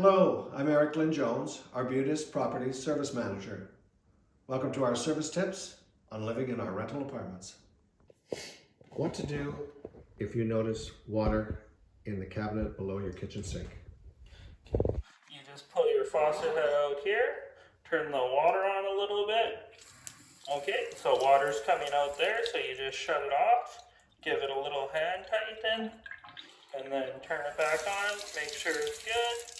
Hello, I'm Eric Lynn Jones, Arbutus Properties Service Manager. Welcome to our service tips on living in our rental apartments. What to do if you notice water in the cabinet below your kitchen sink. You just pull your faucet head out here, turn the water on a little bit. Okay, so water's coming out there, so you just shut it off, give it a little hand tighten, and then turn it back on, make sure it's good.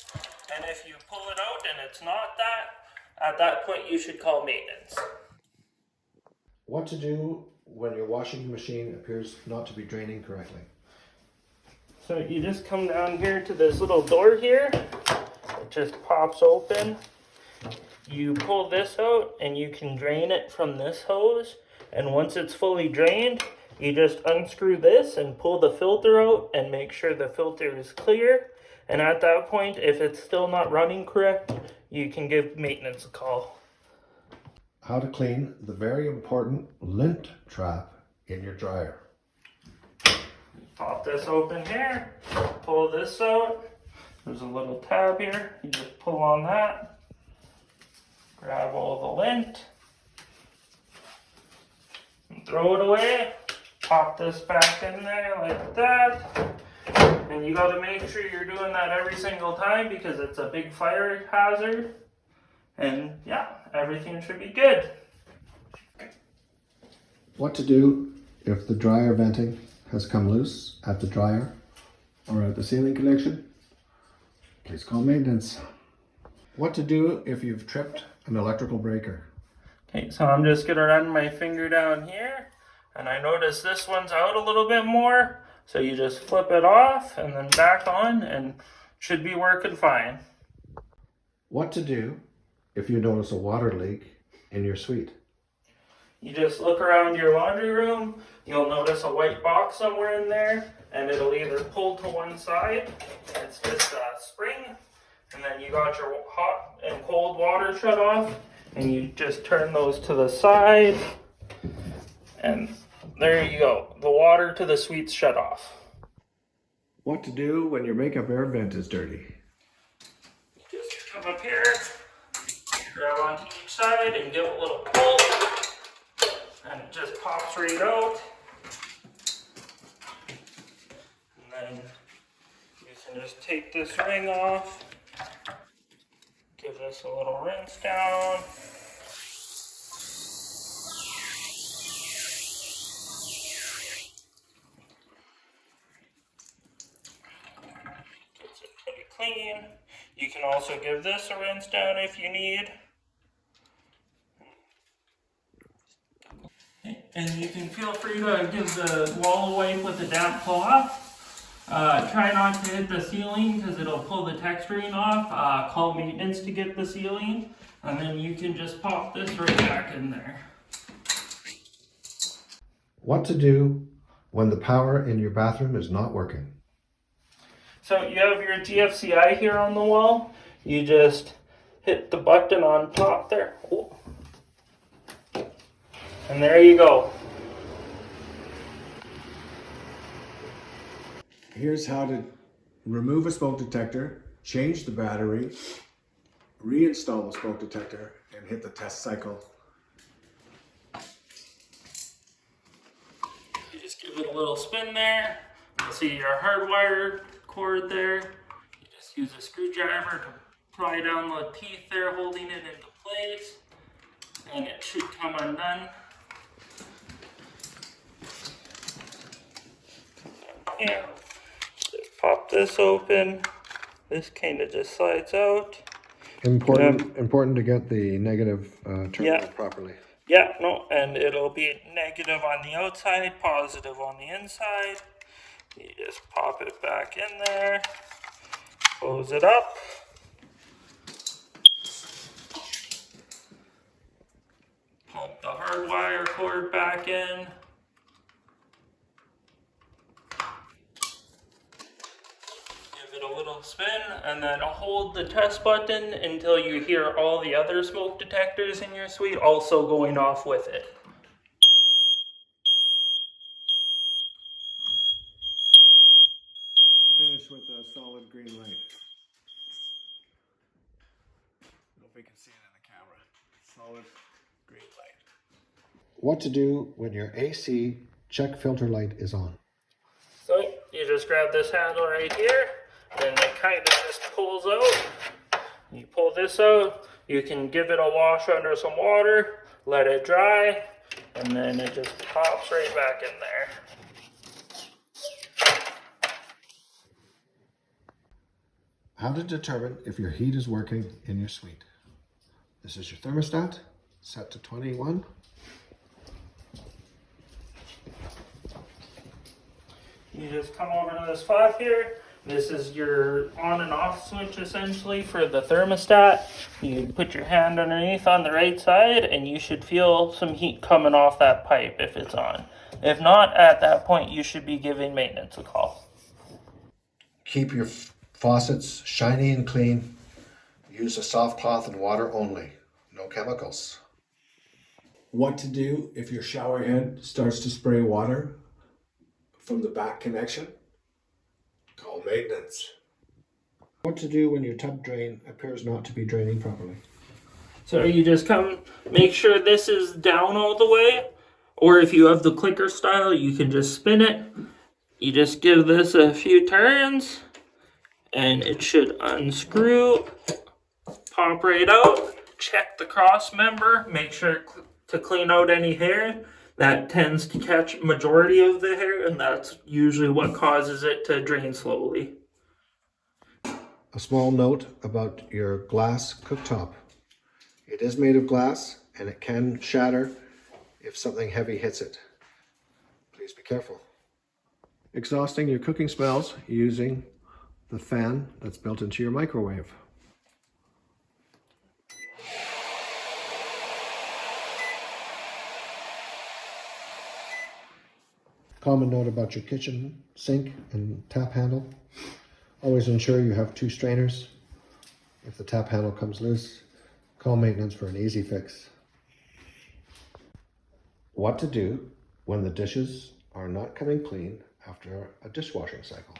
And if you pull it out and it's not that, at that point you should call maintenance. What to do when your washing machine appears not to be draining correctly. So you just come down here to this little door here, it just pops open. You pull this out and you can drain it from this hose, and once it's fully drained, you just unscrew this and pull the filter out and make sure the filter is clear. And at that point, if it's still not running correct, you can give maintenance a call. How to clean the very important lint trap in your dryer. Pop this open here, pull this out. There's a little tab here, you just pull on that. Grab all the lint, and throw it away, pop this back in there like that, and you got to make sure you're doing that every single time because it's a big fire hazard, and yeah, everything should be good. What to do if the dryer venting has come loose at the dryer or at the ceiling connection? Please call maintenance. What to do if you've tripped an electrical breaker? Okay, so I'm just gonna run my finger down here, and I notice this one's out a little bit more, so you just flip it off and then back on, and should be working fine. What to do if you notice a water leak in your suite? You just look around your laundry room, you'll notice a white box somewhere in there, and it'll either pull to one side, it's just a spring, and then you got your hot and cold water shut off, and you just turn those to the side, and there you go. The water to the suite's shut off. What to do when your makeup air vent is dirty? Just come up here, grab onto each side, and give it a little pull, and it just pops right out. And then you can just take this ring off. Give this a little rinse down. Gets it pretty clean. You can also give this a rinse down if you need. And you can feel free to give the wall a wipe with a damp cloth. Try not to hit the ceiling because it'll pull the texturing off. Call maintenance to get the ceiling, and then you can just pop this right back in there. What to do when the power in your bathroom is not working? So you have your GFCI here on the wall. You just hit the button on top there. Oh. And there you go. Here's how to remove a smoke detector, change the battery, reinstall the smoke detector, and hit the test cycle. You just give it a little spin there. You see your hardwire cord there. You just use a screwdriver to pry down the teeth there, holding it into place. And it should come undone. Yeah. Just pop this open. This kind of just slides out. Important to get the negative terminal properly. Yeah, no, and it'll be negative on the outside, positive on the inside. You just pop it back in there, close it up. Pump the hardwire cord back in. Give it a little spin, and then hold the test button until you hear all the other smoke detectors in your suite also going off with it. Finish with a solid green light. we can see it in the camera. Solid green light. What to do when your AC check filter light is on. So you just grab this handle right here, and it kind of just pulls out. You pull this out, you can give it a wash under some water, let it dry, and then it just pops right back in there. How to determine if your heat is working in your suite. This is your thermostat, set to 21. You just come over to this flap here. This is your on and off switch essentially for the thermostat. You put your hand underneath on the right side and you should feel some heat coming off that pipe if it's on. If not, at that point you should be giving maintenance a call. Keep your faucets shiny and clean. Use a soft cloth and water only. No chemicals. What to do if your shower head starts to spray water from the back connection? Call maintenance. What to do when your tub drain appears not to be draining properly? So you just come, make sure this is down all the way, or if you have the clicker style, you can just spin it. You just give this a few turns, and it should unscrew, pop right out. Check the cross member, make sure to clean out any hair. That tends to catch majority of the hair, and that's usually what causes it to drain slowly. A small note about your glass cooktop. It is made of glass and it can shatter if something heavy hits it. Please be careful. Exhausting your cooking smells using the fan that's built into your microwave. Common note about your kitchen sink and tap handle. Always ensure you have 2 strainers. If the tap handle comes loose, call maintenance for an easy fix. What to do when the dishes are not coming clean after a dishwashing cycle.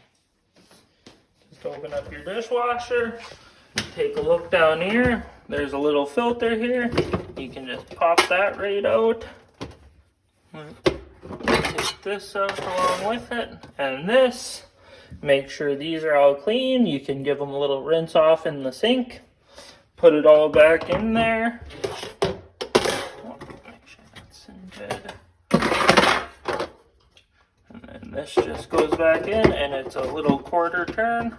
Just open up your dishwasher, take a look down here. There's a little filter here. You can just pop that right out. Take this out along with it, and this. Make sure these are all clean. You can give them a little rinse off in the sink. Put it all back in there. Make sure that's in good. And then this just goes back in, and it's a little quarter turn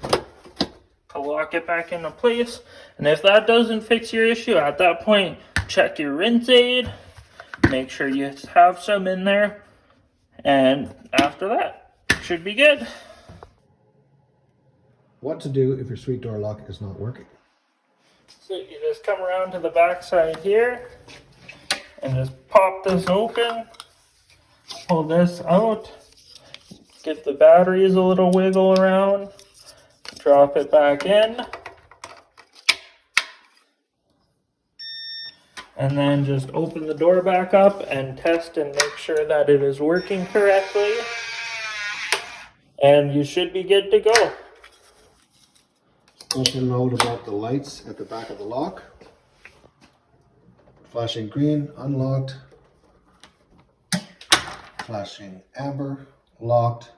to lock it back into place. And if that doesn't fix your issue, at that point, check your rinse aid. Make sure you have some in there. And after that, it should be good. What to do if your suite door lock is not working. So you just come around to the back side here and just pop this open, pull this out, give the batteries a little wiggle around, drop it back in, and then just open the door back up and test and make sure that it is working correctly, and you should be good to go. Also note about the lights at the back of the lock. Flashing green, unlocked. Flashing amber, locked.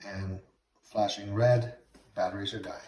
And flashing red, batteries are dying.